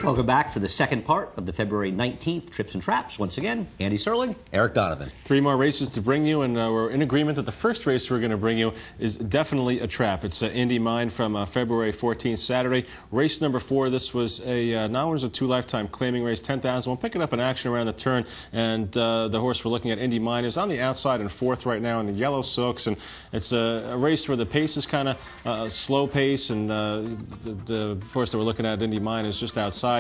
Welcome back for the second part of the February 19th Trips and Traps. Once again, Andy Serling, Eric Donovan. 3 more races to bring you, and we're in agreement that the first race we're going to bring you is definitely a trap. It's Indy Mine from February 14th, Saturday. Race number 4. This was not only was a 2 lifetime claiming race, 10,000. We'll pick it up in action around the turn, and the horse we're looking at, Indy Mine, is on the outside in 4th right now in the yellow silks, and it's a race where the pace is kind of slow pace, and the horse that we're looking at, Indy Mine, is just outside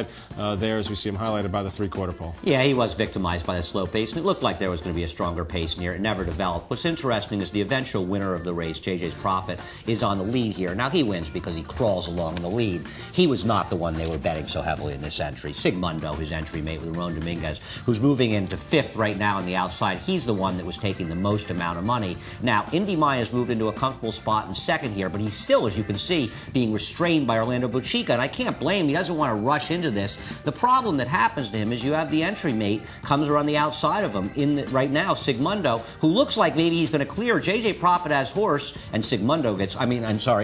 there as we see him highlighted by the 3/4 pole. Yeah, he was victimized by the slow pace, and it looked like there was going to be a stronger pace near. It never developed. What's interesting is the eventual winner of the race, JJ's Prophet, is on the lead here. Now, he wins because he crawls along the lead. He was not the one they were betting so heavily in this entry. Sigmundo, his entry mate with Ron Dominguez, who's moving into 5th right now on the outside, he's the one that was taking the most amount of money. Now, Indy Mine has moved into a comfortable spot in 2nd here, but he's still, as you can see, being restrained by Orlando Bucica, and I can't blame him. He doesn't want to rush into this. The problem that happens to him is you have the entry mate comes around the outside of him right now, Sigmundo, who looks like maybe he's going to clear. JJ Prophet has horse, and Sigmundo gets, and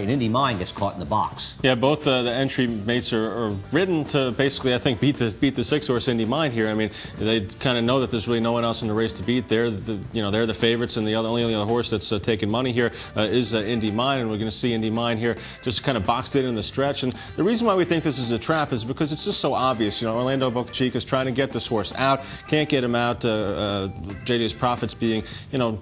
Indy Mine gets caught in the box. Yeah, both the entry mates are ridden to basically, I think, beat the 6-horse Indy Mine here. I mean, they kind of know that there's really no one else in the race to beat. They're the favorites, and the only other horse that's taking money here is Indy Mine, and we're going to see Indy Mine here just kind of boxed in the stretch. And the reason why we think this is a trap is because it's just so obvious. Orlando Bucica is trying to get this horse out, can't get him out. JJ's Prophet's being,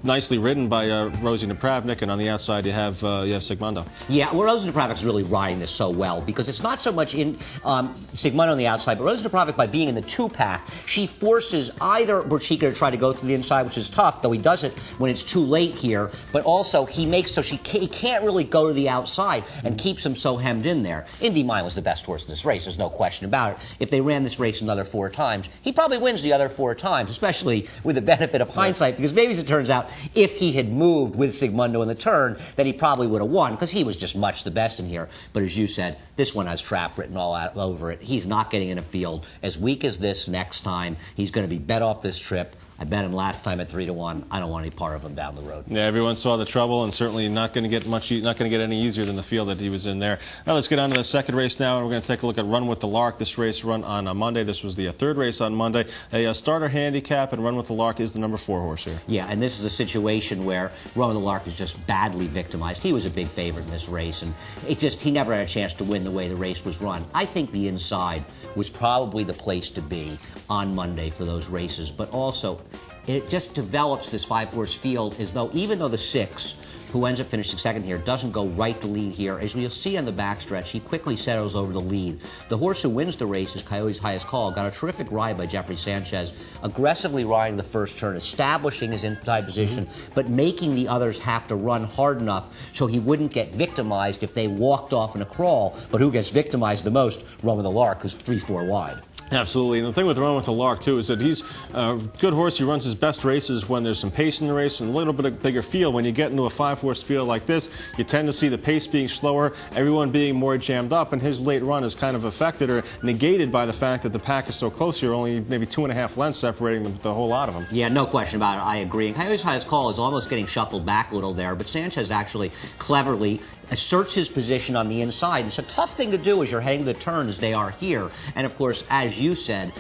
nicely ridden by Rosie Napravnik, and on the outside you have Sigmundo. Yeah, well, Rosie Napravnik's really riding this so well because it's not so much in Sigmundo on the outside, but Rosie Napravnik, by being in the 2-path, she forces either Bucica to try to go through the inside, which is tough, though he does it when it's too late here, but also he makes so he can't really go to the outside and keeps him so hemmed in there. Indy Mine was the best horse in this race, there's no question about it. If they ran this race another 4 times, he probably wins the other 4 times, especially with the benefit of hindsight, because maybe as it turns out, if he had moved with Sigmundo in the turn, then he probably would have won, because he was just much the best in here. But as you said, this one has trap written all over it. He's not getting in a field as weak as this next time. He's going to be bet off this trip. I bet him last time at 3-1. I don't want any part of him down the road. Yeah, everyone saw the trouble, and certainly not going to get any easier than the field that he was in there. Now let's get on to the second race now, and we're going to take a look at Run with the Lark. This race run on Monday. This was the 3rd race on Monday. A starter handicap, and Run with the Lark is the number 4 horse here. Yeah, and this is a situation where Run with the Lark is just badly victimized. He was a big favorite in this race, and he never had a chance to win the way the race was run. I think the inside was probably the place to be on Monday for those races, but also it just develops this 5-horse field as though, even though the 6, who ends up finishing 2nd here, doesn't go right to lead here, as we'll see on the backstretch, he quickly settles over the lead. The horse who wins the race is Coyote's Highest Call. Got a terrific ride by Jeffrey Sanchez, aggressively riding the first turn, establishing his inside position, but making the others have to run hard enough so he wouldn't get victimized if they walked off in a crawl. But who gets victimized the most? Run with the Lark, who's 3-4 wide. Absolutely, and the thing with Run with the Lark, too, is that he's a good horse. He runs his best races when there's some pace in the race and a little bit of bigger field. When you get into a 5-horse field like this, you tend to see the pace being slower, everyone being more jammed up, and his late run is kind of affected or negated by the fact that the pack is so close here, only maybe 2.5 lengths separating the whole lot of them. Yeah, no question about it. I agree. And Coyote's Highest Call is almost getting shuffled back a little there, but Sanchez actually cleverly asserts his position on the inside. It's a tough thing to do as you're heading to the turn, as they are here. And of course, as you said,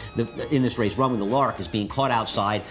in this race, Run with the Lark is being caught outside.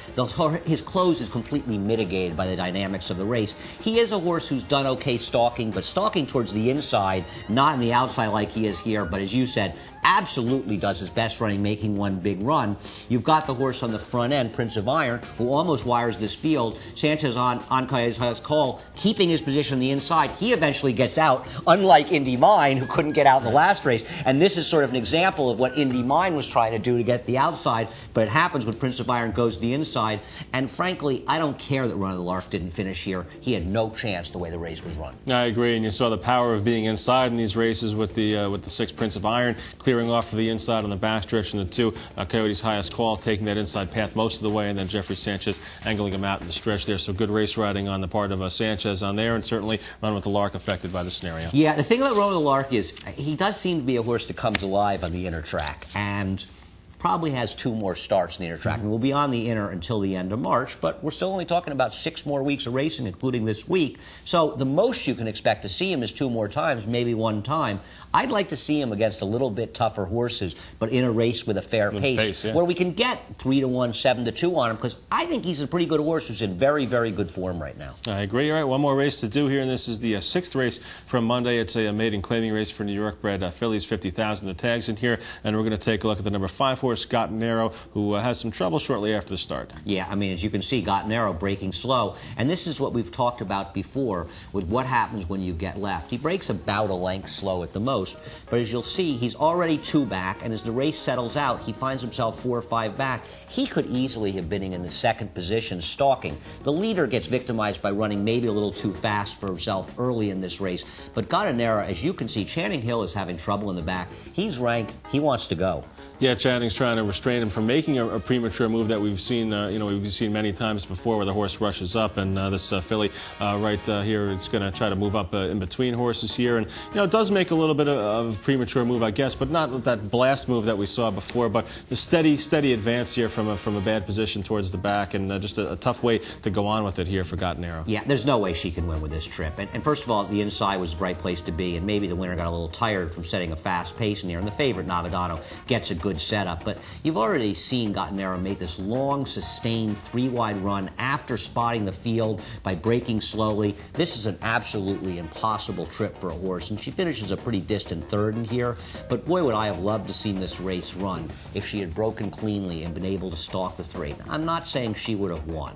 His close is completely mitigated by the dynamics of the race. He is a horse who's done okay stalking, but stalking towards the inside, not in the outside like he is here. But as you said, absolutely does his best running, making one big run. You've got the horse on the front end, Prince of Iron, who almost wires this field. Sanchez on Coyote's Highest Call, keeping his position on the inside. He eventually gets out, unlike Indy Mine, who couldn't get out in the last race. And this is sort of an example of what Indy Mine was trying to do to get the outside, but it happens when Prince of Iron goes to the inside. And frankly, I don't care that Run of the Lark didn't finish here. He had no chance the way the race was run. I agree, and you saw the power of being inside in these races with the 6 Prince of Iron clearing off to the inside on the backstretch, and the 2 Coyote's Highest Call taking that inside path most of the way, and then Jeffrey Sanchez angling him out in the stretch there. So good race riding on the part of Sanchez on there, and certainly Run with the Lark affected by the scenario. Yeah, the thing about Run with the Lark is he does seem to be a horse that comes alive on the inner track, and probably has 2 more starts in the inner track. And we'll be on the inner until the end of March, but we're still only talking about 6 more weeks of racing, including this week. So the most you can expect to see him is 2 more times, maybe 1 time. I'd like to see him against a little bit tougher horses, but in a race with a fair pace, where we can get 3-1, 7-2 on him, because I think he's a pretty good horse who's in very, very good form right now. I agree. All right, one more race to do here, and this is the 6th race from Monday. It's a maiden claiming race for New York bred fillies, 50,000. The tags in here, and we're going to take a look at the number 5 horse, Gottanero, who has some trouble shortly after the start. Yeah, I mean, as you can see, Gottanero breaking slow, and this is what we've talked about before with what happens when you get left. He breaks about a length slow at the most, but as you'll see, he's already 2 back, and as the race settles out, he finds himself 4 or 5 back. He could easily have been in the 2nd position, stalking. The leader gets victimized by running maybe a little too fast for himself early in this race, but Gottanero, as you can see, Channing Hill is having trouble in the back. He's ranked. He wants to go. Yeah, Channing's trying to restrain him from making a premature move that we've seen, we've seen many times before, where the horse rushes up, and this filly right here is going to try to move up in between horses here, and it does make a little bit of a premature move, I guess, but not that blast move that we saw before, but the steady advance here from a bad position towards the back, and just a tough way to go on with it here for Gottanero. Yeah, there's no way she can win with this trip, and first of all, the inside was the right place to be, and maybe the winner got a little tired from setting a fast pace in here, and the favorite, Navidano, gets a good setup, but you've already seen Gottanero make this long, sustained 3-wide run after spotting the field by breaking slowly. This is an absolutely impossible trip for a horse, and she finishes a pretty distant 3rd in here, but boy, would I have loved to see this race run if she had broken cleanly and been able to stalk the 3. I'm not saying she would have won.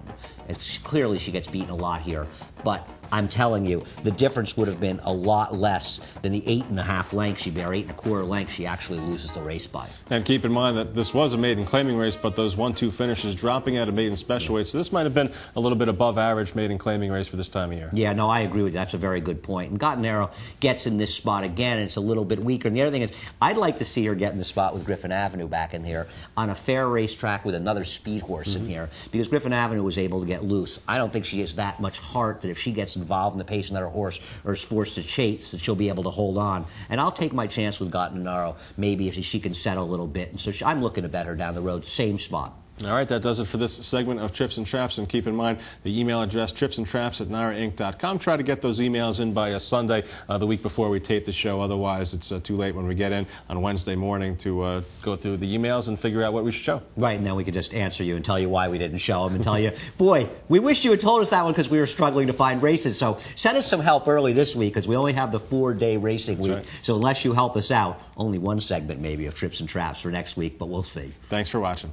Clearly, she gets beaten a lot here, but I'm telling you, the difference would have been a lot less than the 8.5 lengths she bear, 8.25 lengths she actually loses the race by. And keep in mind that this was a maiden claiming race, but those 1-2 finishes dropping out of maiden special weight, so this might have been a little bit above average maiden claiming race for this time of year. Yeah, no, I agree with you. That's a very good point. And Gottanero gets in this spot again, and it's a little bit weaker. And the other thing is, I'd like to see her get in the spot with Griffin Avenue back in here on a fair racetrack with another speed horse in here, because Griffin Avenue was able to get loose. I don't think she has that much heart that if she gets involved in the pace and that her horse or is forced to chase, that she'll be able to hold on. And I'll take my chance with Gottanero, maybe if she can settle a little bit. And so I'm looking to bet her down the road, same spot. All right, that does it for this segment of Trips and Traps. And keep in mind the email address, tripsandtraps@NYRAinc.com. Try to get those emails in by Sunday, the week before we tape the show. Otherwise, it's too late when we get in on Wednesday morning to go through the emails and figure out what we should show. Right, and then we could just answer you and tell you why we didn't show them and tell you, boy, we wish you had told us that one because we were struggling to find races. So send us some help early this week because we only have the 4-day racing week. Right. So unless you help us out, only one segment maybe of Trips and Traps for next week, but we'll see. Thanks for watching.